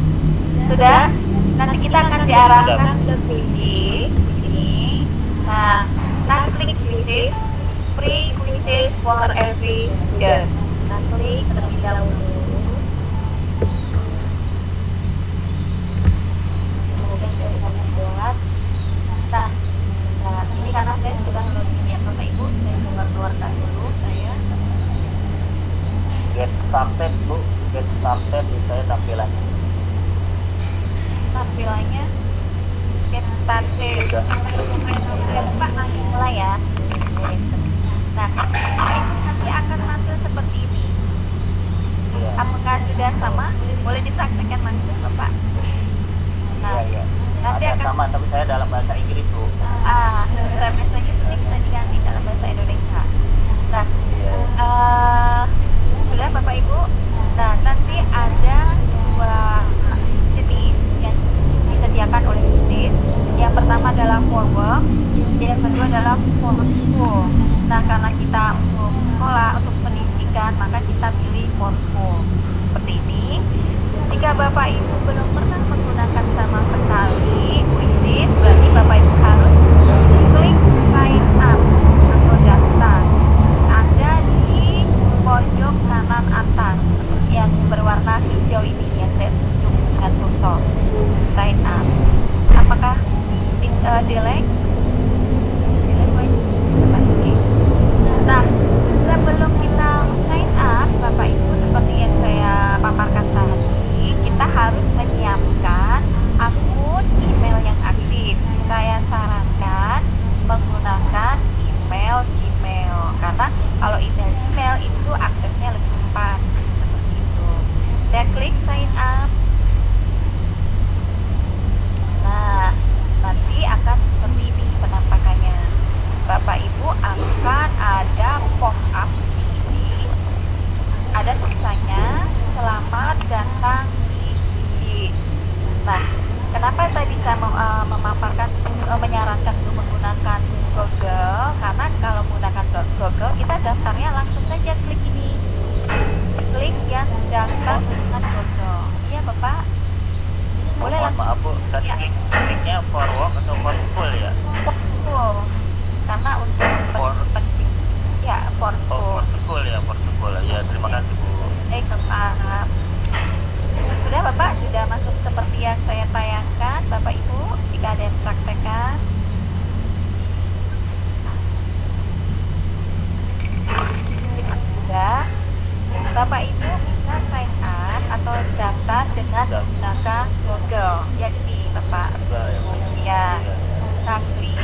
sudah, nanti kita akan diarahkan ke puisi di sini. Nah, klik quizzes, free quizzes for every student. Nah, klik terlebih dahulu. Kemudian saya bisa membuat. Nah, ini karena saya sudah login ya Bapak Ibu, saya coba keluarkan dulu saya. Get started, Bu. Get started, saya tampilannya. Tampilannya get started. Pak, langsung mulai ya. Nah, nanti akan tampil seperti ini. Iya. Apakah sudah sama? Boleh dipraktekkan langsung, Bapak. Nah, Iya. nanti Ada akan sama, tapi saya dalam bahasa Inggris, Bu. bahasa Inggris ini bisa diganti dalam bahasa Indonesia. Nah, Iya. sudah Bapak Ibu. Nah, nanti ada dua jenis yang disediakan oleh UNIS. Yang pertama adalah for work, yang kedua adalah for school. Nah, karena kita untuk sekolah, untuk pendidikan, maka kita pilih for school. Seperti ini. Jika Bapak Ibu belum pernah menggunakan sama sekali UNIS, berarti Bapak Ibu harus klik sign up atau daftar. Ada di pojok kanan atas yang berwarna hijau ini yang saya tunjuk dengan kursor. Sign up. Apakah delete? Nah, sebelum kita sign up, Bapak Ibu, seperti yang saya paparkan tadi, kita harus menyiapkan akun email yang aktif. Saya sarankan menggunakan email Gmail, karena kalau email Gmail itu aksesnya lebih cepat. Seperti itu. Saya klik sign up. Nah, nanti akan seperti ini penampakannya. Bapak Ibu akan ada pop-up ini. Ada tulisannya selamat datang di UNIS. Nah, kenapa tadi saya memaparkan menyarankan untuk menggunakan Google? Karena kalau menggunakan Google kita daftarnya langsung saja klik ini. Klik yang daftar dengan Google. Iya, Bapak. Boleh langsung. Maaf, Bu. Tadi kliknya for work atau for school ya? Betul. Karena untuk penting. Ya, for school. For school ya, for school. Ya, terima kasih, Bu. Bapak. Sudah Bapak, sudah masuk seperti yang saya tayangkan, Bapak Ibu, jika ada yang praktekkan. Sudah, Bapak Ibu bisa sign up atau daftar dengan menggunakan Google. Ya, ini Bapak. Ya, kita klik.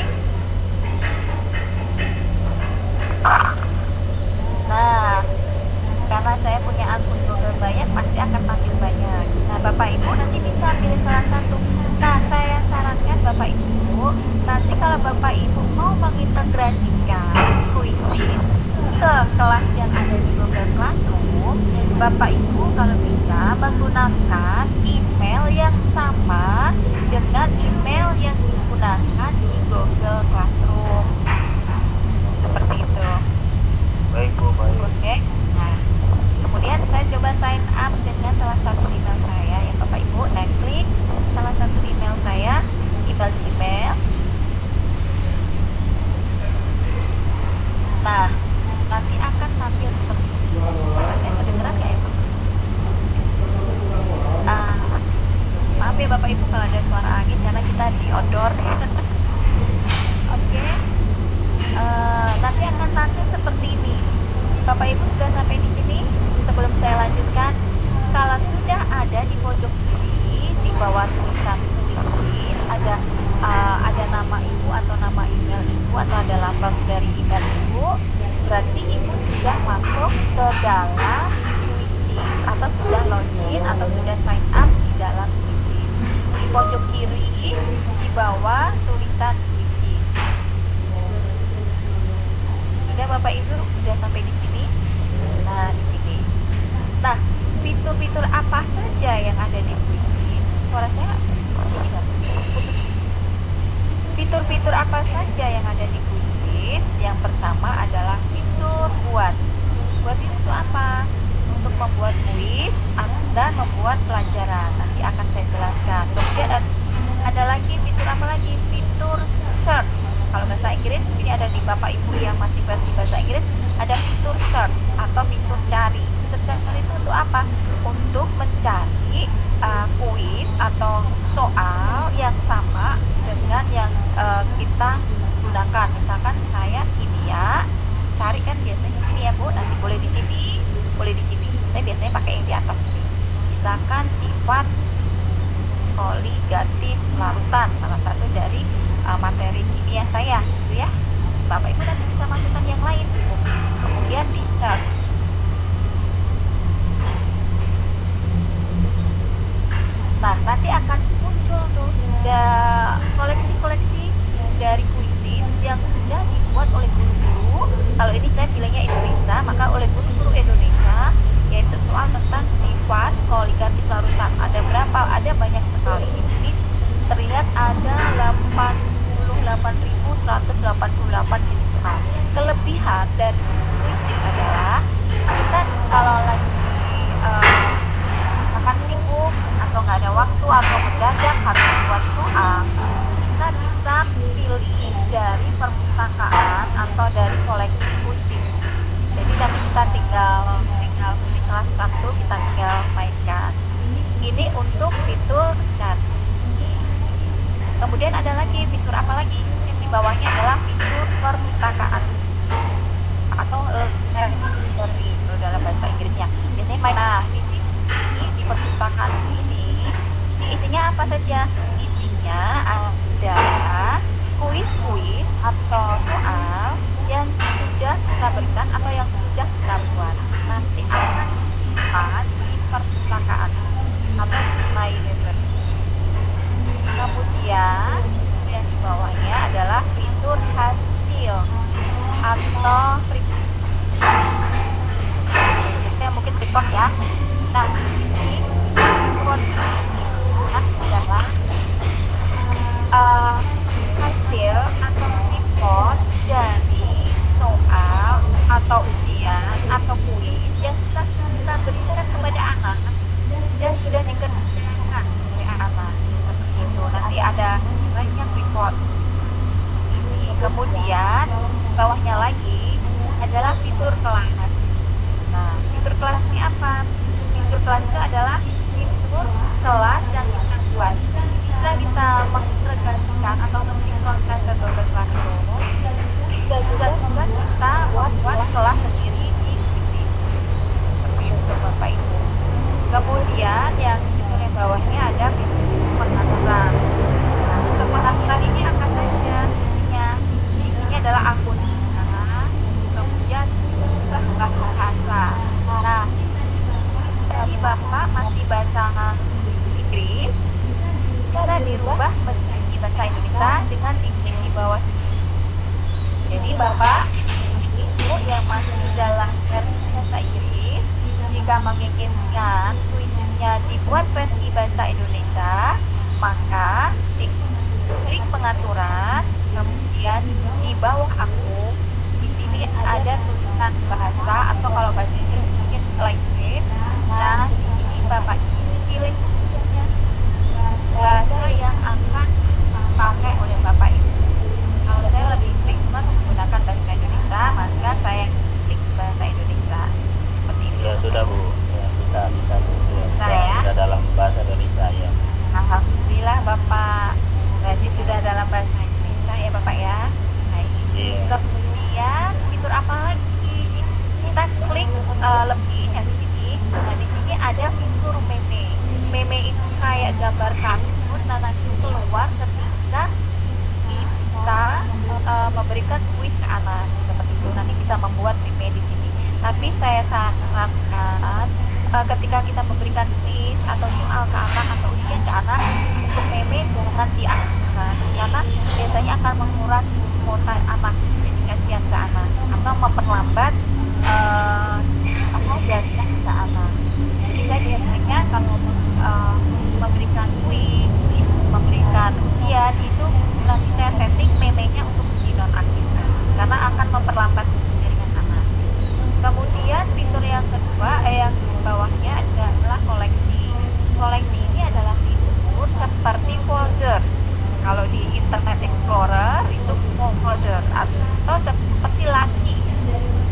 Nah, karena saya punya akun Google banyak, pasti akan makin banyak. Nah, Bapak Ibu nanti bisa pilih salah satu. Nah, saya sarankan Bapak Ibu, nanti kalau Bapak Ibu mau mengintegrasikan Quizzes ke kelas yang ada di Google Classroom, Bapak Ibu kalau bisa menggunakan email yang sama dengan email yang digunakan di Google Classroom. Seperti itu. Baik, Bu, baik. Oke. Nah, kemudian saya coba sign up dengan salah satu email saya ya Bapak Ibu. Nah, klik salah satu email saya, email Gmail. Nah, nanti akan tampil seperti ini. Saya kedengeran nggak ya Pak? Maaf ya Bapak Ibu kalau ada suara angin karena kita di outdoor. Oke. Nanti akan tampil seperti ini. Bapak Ibu sudah sampai di sini? Sebelum saya lanjutkan, kalau sudah ada di pojok kiri di bawah tulisan tulis ada nama ibu atau nama email ibu atau ada lambang dari email ibu, berarti ibu sudah masuk ke dalam Quizzes atau sudah login atau sudah sign up di dalam Quizzes. pojok kiri di bawah tulisan puisi. Sudah Bapak Ibu sudah sampai di sini? Nah, di sini. Nah, fitur-fitur apa saja yang ada di puisi? Suara saya ini nggak putus. Fitur-fitur apa saja yang ada di puisi? Yang pertama adalah fitur buat. Buat itu apa? Untuk membuat kuis dan membuat pelajaran. Nanti akan saya jelaskan. Kemudian ada lagi fitur apa lagi? Fitur search. Kalau bahasa Inggris ini ada di Bapak Ibu yang masih versi bahasa Inggris, ada fitur search atau fitur cari. Fitur cari itu untuk apa? Untuk mencari kuis atau soal yang sama dengan yang kita gunakan. Misalkan saya kimia, cari kan biasanya ini ya Bu, nanti boleh di sini, boleh di sini. Saya biasanya pakai yang di atas ini. Misalkan sifat koligatif larutan, salah satu dari materi kimia saya, gitu ya. Bapak Ibu nanti bisa masukkan yang lain. Kemudian di search. Nah, nanti akan muncul tuh koleksi-koleksi dari kuisis yang sudah dibuat oleh guru-guru. Kalau ini saya pilihnya Indonesia, maka oleh guru-guru Indonesia, yaitu soal tentang sifat koligatif larutan. Ada berapa? Ada banyak sekali. Di sini terlihat ada 88.188 jenis soal. Kelebihan dari kuisis adalah kita kalau lagi makan sibuk atau nggak ada waktu atau mendadak harus buat soal, kita bisa pilih dari perpustakaan atau dari koleksi kuisis. Jadi nanti kita tinggal pilih kelas 1, kita tinggal mainkan. Ini untuk fitur chat. Kemudian ada lagi fitur apa lagi? Yang di bawahnya adalah fitur perpustakaan atau library dalam bahasa Inggrisnya. Biasanya main. Nah, di sini di perpustakaan ini isinya apa saja? Isinya ada kuis-kuis atau soal yang sudah kita berikan atau yang sudah kita buat. Nanti akan disimpan di perpustakaan atau di my library. Kemudian yang di bawahnya adalah fitur hasil atau saya mungkin report ya. Nah, ini report ini adalah hasil atau report dari soal atau ujian atau kuis yang sudah kita berikan kepada anak dan sudah dikerjakan oleh anak. Seperti itu. Nanti ada banyak report ini. Kemudian bawahnya lagi adalah fitur kelas. Nah, fitur kelas ini apa? Fitur kelas itu adalah fitur kelas yang kita buat. Kita mengintegrasikan atau mensinkronkan ke Google Classroom. Dan juga kita buat kelas sendiri di kuisis. Seperti itu Bapak Ibu. Kemudian yang fitur yang bawahnya ada fitur pengaturan. Nah, untuk pengaturan ini apa saja isinya? Isinya adalah akun. Kemudian juga bahasa. Nah, bagi Bapak masih bahasa Inggris, bisa dirubah menjadi bahasa Indonesia dengan diklik di bawah. Jadi Bapak Ibu yang masih dalam versi bahasa Inggris, jika menginginkan kuisnya dibuat versi bahasa Indonesia, maka klik pengaturan, kemudian di bawah akun, di sini ada tulisan bahasa atau kalau bahasa Inggris mungkin language. Nah, di sini Bapak pilih bahasa yang akan dipakai oleh Bapak Ibu. Kalau saya lebih prefer menggunakan bahasa Indonesia, maka saya klik bahasa Indonesia. Seperti itu. Ya sudah Bu, ya bisa Bu. Ya. Sudah dalam bahasa Indonesia ya. Alhamdulillah Bapak. Berarti sudah dalam bahasa Indonesia ya Bapak ya. Baik. Iya. Kemudian fitur apa lagi? Kita klik lebih yang di sini. Nah, di sini ada fitur meme. Meme itu kayak gambar kartun, nah nanti keluar ketika kita memberikan kuis ke anak seperti itu. Nanti bisa membuat meme di sini. Tapi saya sarankan ketika kita memberikan kuis atau soal ke anak atau ujian ke anak, untuk meme jangan diaktifkan karena biasanya akan menguras kuota anak, jadi kasihan ke anak atau memperlambat jaringan ke anak. Jadi saya biasanya kalau memberikan kuis, memberikan ujian itu nanti saya setting memenya untuk dinonaktifkan karena akan memperlambat jaringan anak. Kemudian fitur yang kedua yang di bawahnya adalah koleksi. Koleksi ini adalah fitur seperti folder. Kalau di Internet Explorer itu folder atau seperti lagi.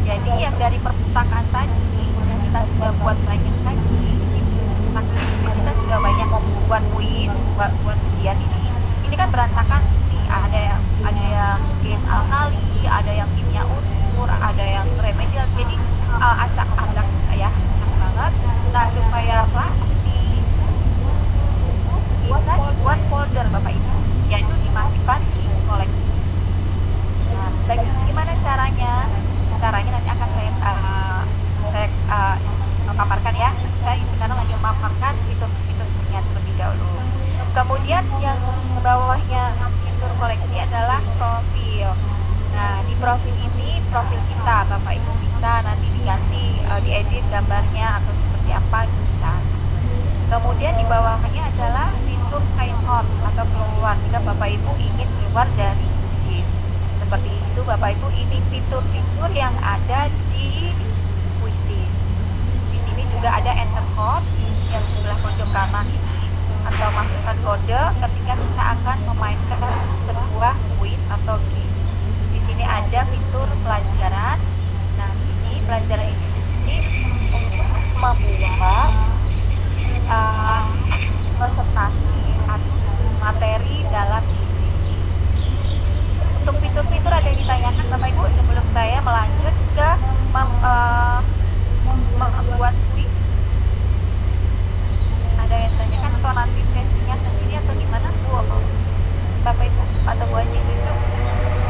Jadi yang dari perpustakaan tadi yang kita sudah buat banyak tadi, kita sudah banyak membuat kuis, buat ujian ini. Ini kan berantakan nih, ada yang mungkin alkali, ada yang kimia unsur, ada yang remedial. Jadi acak-acak ya, acak banget. Nah supaya pasti bisa dibuat folder Bapak Ibu, yaitu dimasukkan di koleksi. Nah, gimana caranya? Caranya nanti akan saya paparkan ya. Saya sekarang lagi memaparkan fitur-fiturnya terlebih dahulu. Kemudian yang bawahnya fitur koleksi adalah profil. Nah, di profil ini profil kita Bapak Ibu bisa nanti diganti, diedit gambarnya atau seperti apa bisa. Kemudian di bawahnya adalah fitur sign out atau keluar jika Bapak Ibu ingin keluar dari kuis. Seperti itu Bapak Ibu, ini fitur-fitur yang ada di kuisis. Di sini juga ada enter code yang sebelah pojok kanan ini, atau masukkan kode ketika kita akan memainkan sebuah kuis atau game. Di sini ada fitur pelajaran. Nah, ini pelajaran ini untuk membuat presentasi atau materi dalam kuis. Untuk fitur-fitur ada yang ditanyakan Bapak Ibu sebelum saya melanjut ke membuat kuis. Ada yang tanyakan atau nanti sesinya sendiri atau gimana Bu Bapak Ibu atau Bu Haji gitu?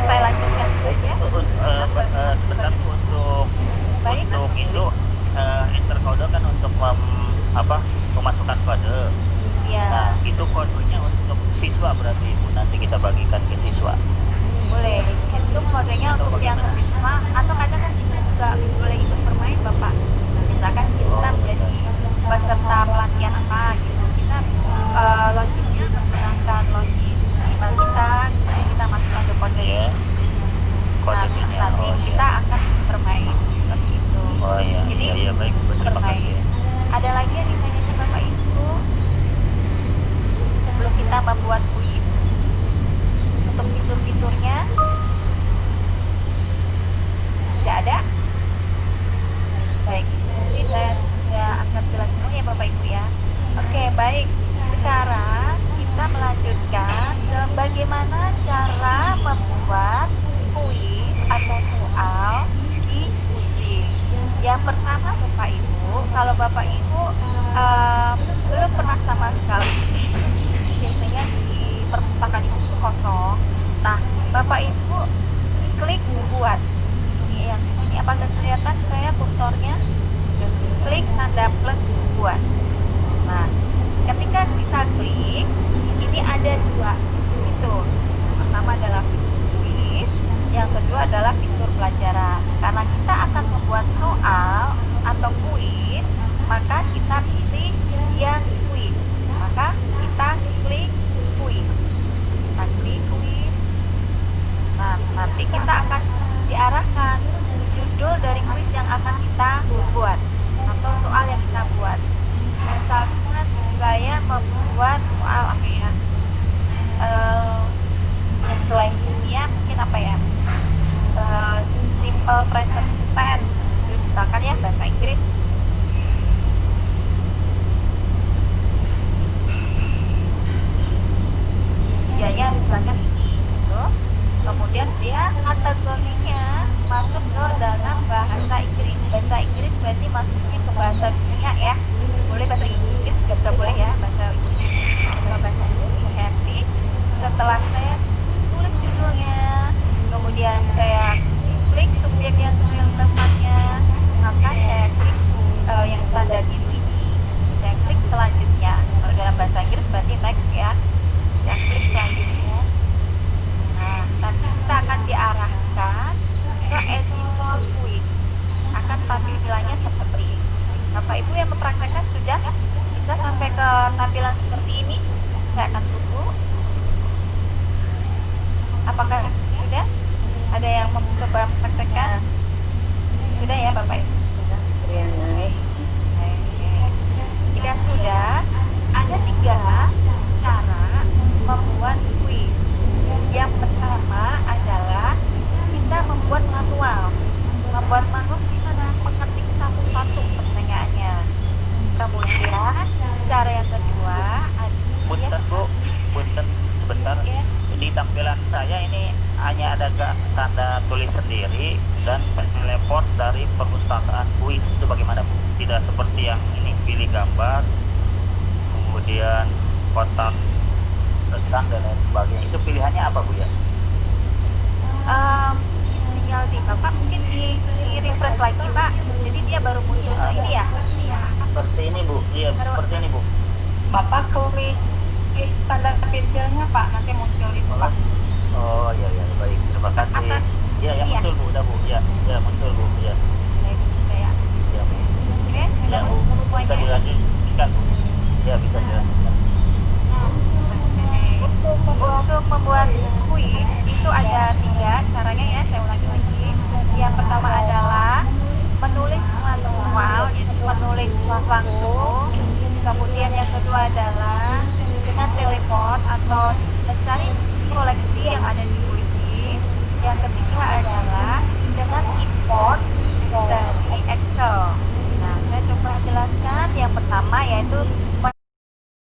Saya lanjutkan saja. Sebentar untuk itu enter kode kan untuk memasukkan kode. Iya. Nah itu kodenya untuk siswa berarti Ibu, nanti kita bagikan ke siswa. Boleh. Itu kodenya untuk yang siswa atau kadang kan kita juga boleh ikut bermain Bapak. Misalkan kita menjadi peserta pelatihan apa gitu, kita logiknya menggunakan logik email kita masukkan ke kode. Yeah. Nah, nanti kita akan bermain seperti itu. Oh iya. Jadi iya baik. Terima bermain. kasih. Ada lagi yang ditanyakan Bapak Ibu sebelum kita membuat kuis? Untuk fitur-fiturnya tidak ada. Baik, jadi saya akan jelaskan dulu ya Bapak Ibu ya. Oke, baik. Sekarang kita melanjutkan ke bagaimana cara membuat kuis atau soal di kuis. Yang pertama Bapak Ibu, kalau Bapak Ibu belum pernah sama sekali, biasanya di perpustakaan itu kosong. Nah, Bapak Ibu klik buat. Ini apakah kelihatan saya kursornya? Klik tanda plus buat. Nah, ketika kita klik, ini ada dua fitur. Pertama adalah fitur kuis, yang kedua adalah fitur pelajaran. Karena kita akan membuat soal atau kuis, maka kita pilih yang kuis. Maka kita klik kuis. Kita klik kuis. Nah, nanti kita akan diarahkan judul dari kuis yang akan kita buat atau soal yang kita buat. Misalkan saya membuat soal apa ya, selain kimia mungkin apa ya, simple present tense, misalkan ya bahasa Inggris. Ya misalkan ini gitu. Kemudian dia kategorinya masuk ke dalam bahasa Inggris. Bahasa Inggris berarti masuknya ke bahasa dunia ya. Boleh bahasa Inggris juga boleh ya, bahasa Inggris atau bahasa Inggris. Setelah saya tulis judulnya, kemudian saya klik subjek yang real tempatnya, maka saya klik yang tanda biru ini tampilan seperti ini. Saya akan tunggu. Apakah sudah ada yang mencoba mempraktekkan? Sudah ya Bapak Ibu? Jika sudah, ada 3 cara membuat kuis. Yang pertama adalah kita membuat manual. Membuat manual kita adalah mengetik satu-satu pertanyaannya. Kemudian cara yang kedua Punten Bu, punten sebentar. ya, Di tampilan saya ini hanya ada tanda tulis sendiri dan teleport dari perpustakaan kuis. Itu bagaimana Bu? Tidak seperti yang ini, pilih gambar, kemudian kotak tentang dan lain sebagainya. Itu pilihannya apa Bu ya? tinggal di Bapak mungkin di refresh lagi Pak. Jadi dia baru muncul ke ini ya. Seperti ini Bu, iya seperti ini Bu. Bapak tulis tanda pensilnya Pak, nanti muncul itu Pak. Oh iya iya baik, terima kasih. Atas. Iya yang Iya. muncul Bu, udah Bu, ya muncul Bu, ya. Baik, saya. Ya Bu. Oke, Ya sudah Bu, bisa semuanya. dilanjutkan Bu. Ya bisa dilanjutkan. Untuk membuat kuis itu ada 3 caranya ya, saya ulangi lagi. Yang pertama adalah menulis manual, yaitu menulis langsung. Kemudian yang kedua adalah dengan teleport atau mencari koleksi yang ada di puisi. Yang ketiga adalah dengan import dari Excel. Nah, saya coba jelaskan. Yang pertama yaitu